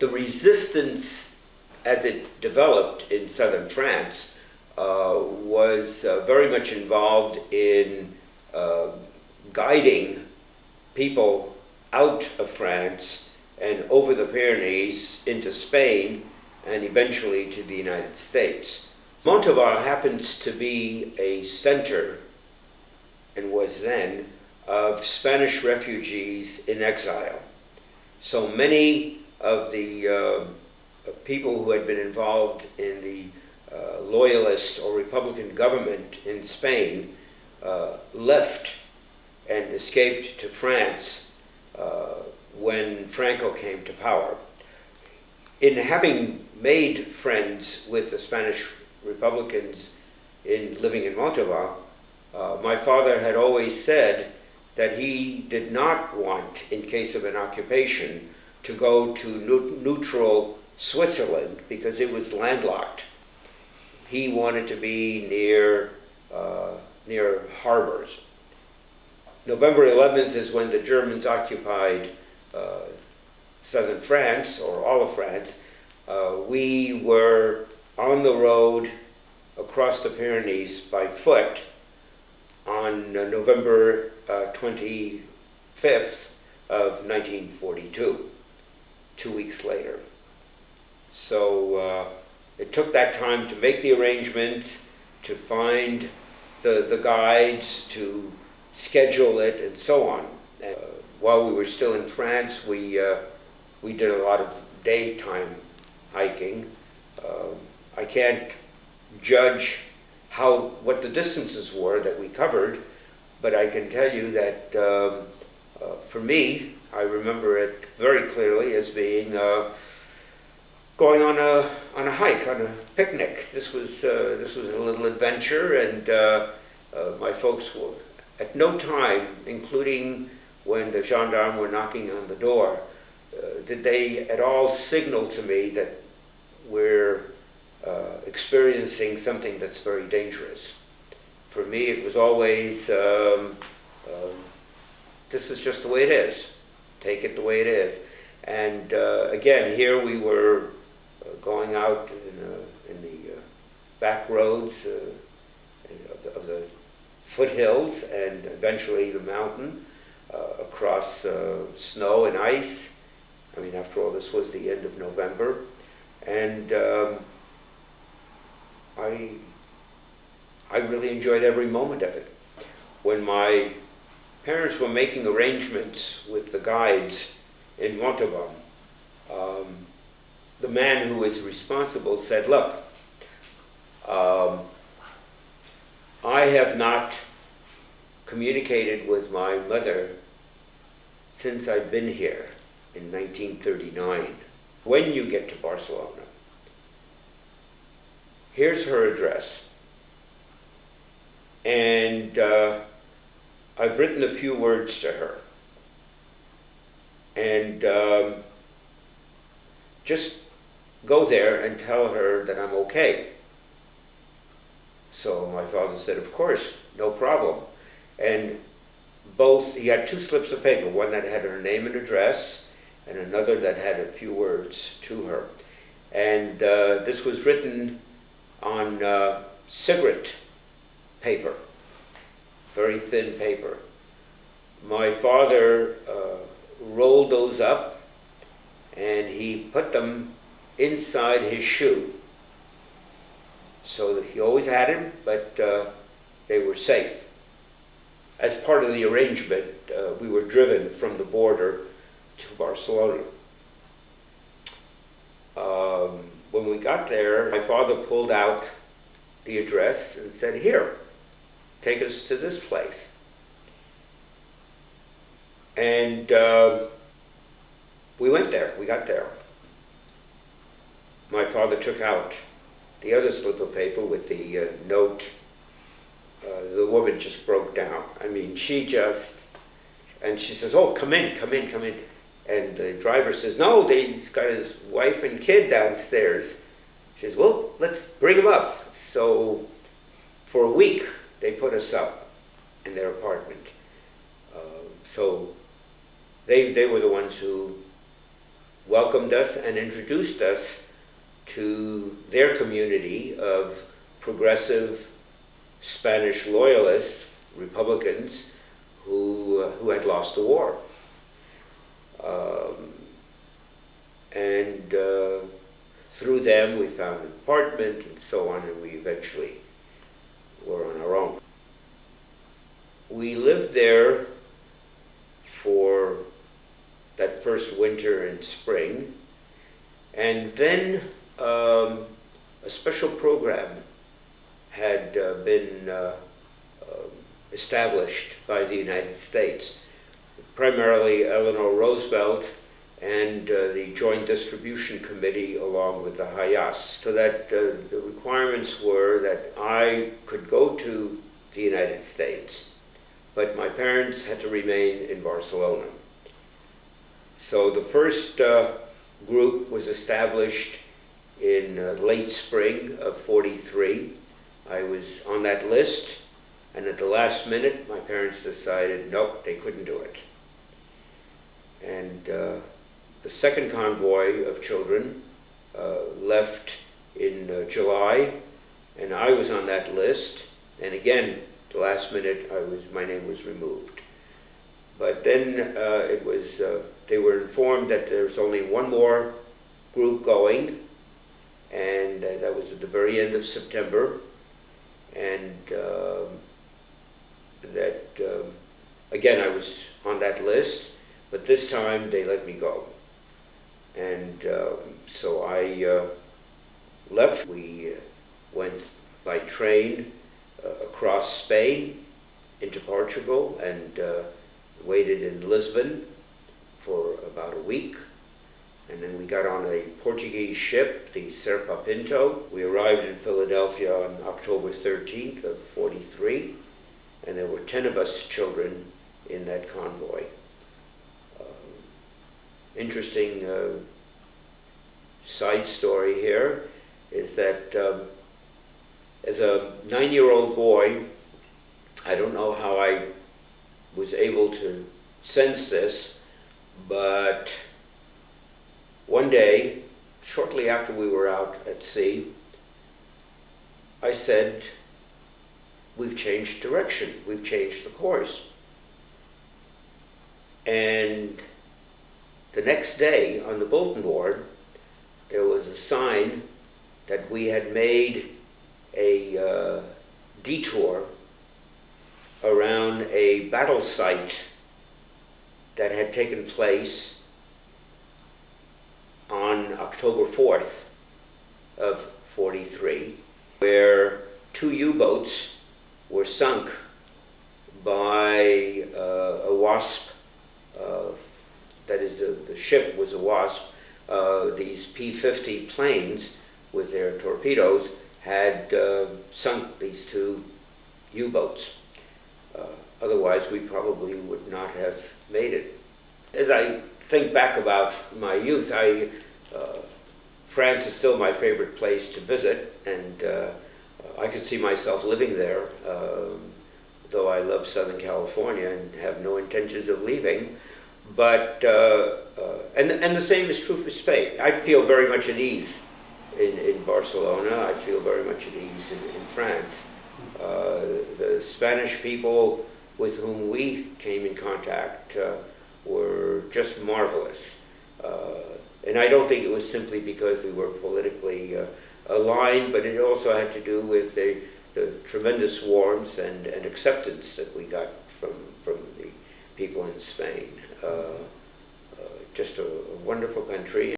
The resistance as it developed in southern France was very much involved in guiding people out of France and over the Pyrenees into Spain and eventually to the United States. Montauban happens to be a center, and was then, of Spanish refugees in exile. So many of the people who had been involved in the loyalist or Republican government in Spain left and escaped to France when Franco came to power. In having made friends with the Spanish Republicans in living in Montauban, my father had always said that he did not want, in case of an occupation, to go to neutral Switzerland because it was landlocked. He wanted to be near harbors. November 11th is when the Germans occupied southern France, or all of France. We were on the road across the Pyrenees by foot on November 25th of 1942, 2 weeks later. So it took that time to make the arrangements, to find the guides, to schedule it, and so on. And, while we were still in France, we did a lot of daytime hiking. I can't judge what the distances were that we covered, but I can tell you that for me, I remember it very clearly as being going on a hike, on a picnic. This was a little adventure, and my folks were at no time, including when the gendarmes were knocking on the door, did they at all signal to me that we're experiencing something that's very dangerous. For me, it was always, this is just the way it is. Take it the way it is. And again, here we were going out in the back roads of the foothills and eventually the mountain, across snow and ice. I mean, after all, this was the end of November. And I really enjoyed every moment of it. When my parents were making arrangements with the guides in Montauban, the man who was responsible said, look, I have not communicated with my mother since I've been here in 1939. When you get to Barcelona, here's her address. And I've written a few words to her. And just go there and tell her that I'm okay. So my father said, of course, no problem. And he had two slips of paper, one that had her name and address, and another that had a few words to her. And this was written on cigarette paper, very thin paper. My father rolled those up and he put them inside his shoe. So that he always had them, but they were safe. As part of the arrangement, we were driven from the border to Barcelona. When we got there, my father pulled out the address and said, here, take us to this place. And we went there, we got there. My father took out the other slip of paper with the note. The woman just broke down. I mean, and she says, oh, come in. And the driver says, no, he's got his wife and kid downstairs. She says, well, let's bring him up. So for a week, they put us up in their apartment. So they were the ones who welcomed us and introduced us to their community of progressive Spanish loyalists, Republicans, who had lost the war. And through them we found an apartment and so on, and we eventually were on our own. We lived there for that first winter and spring, and then a special program had been established by the United States, primarily Eleanor Roosevelt and the Joint Distribution Committee along with the Hayas, so that the requirements were that I could go to the United States, but my parents had to remain in Barcelona. So the first group was established in late spring of '43. I was on that list, and at the last minute my parents decided nope, they couldn't do it. And the second convoy of children left in July, and I was on that list, and again, the last minute my name was removed. But then they were informed that there's only one more group going, and that was at the very end of September, and again I was on that list, but this time they let me go. And so I left. We went by train across Spain into Portugal and waited in Lisbon for about a week. And then we got on a Portuguese ship, the Serpa Pinto. We arrived in Philadelphia on October 13th of '43, and there were 10 of us children in that convoy. Interesting side story here is that as a 9-year-old boy, I don't know how I was able to sense this, but one day, shortly after we were out at sea, I said, we've changed direction, we've changed the course. And the next day on the bulletin board, there was a sign that we had made a detour around a battle site that had taken place on October 4th of '43, where 2 U-boats were sunk by a WASP, that is, the ship was a WASP. These P-50 planes with their torpedoes had sunk these 2 U-boats. Otherwise, we probably would not have made it. As I think back about my youth, France is still my favorite place to visit, and I could see myself living there, though I love Southern California and have no intentions of leaving. But, and the same is true for Spain. I feel very much at ease in Barcelona. I feel very much at ease in France. The Spanish people with whom we came in contact were just marvelous. And I don't think it was simply because we were politically aligned, but it also had to do with the tremendous warmth and acceptance that we got from the people in Spain. Just a wonderful country.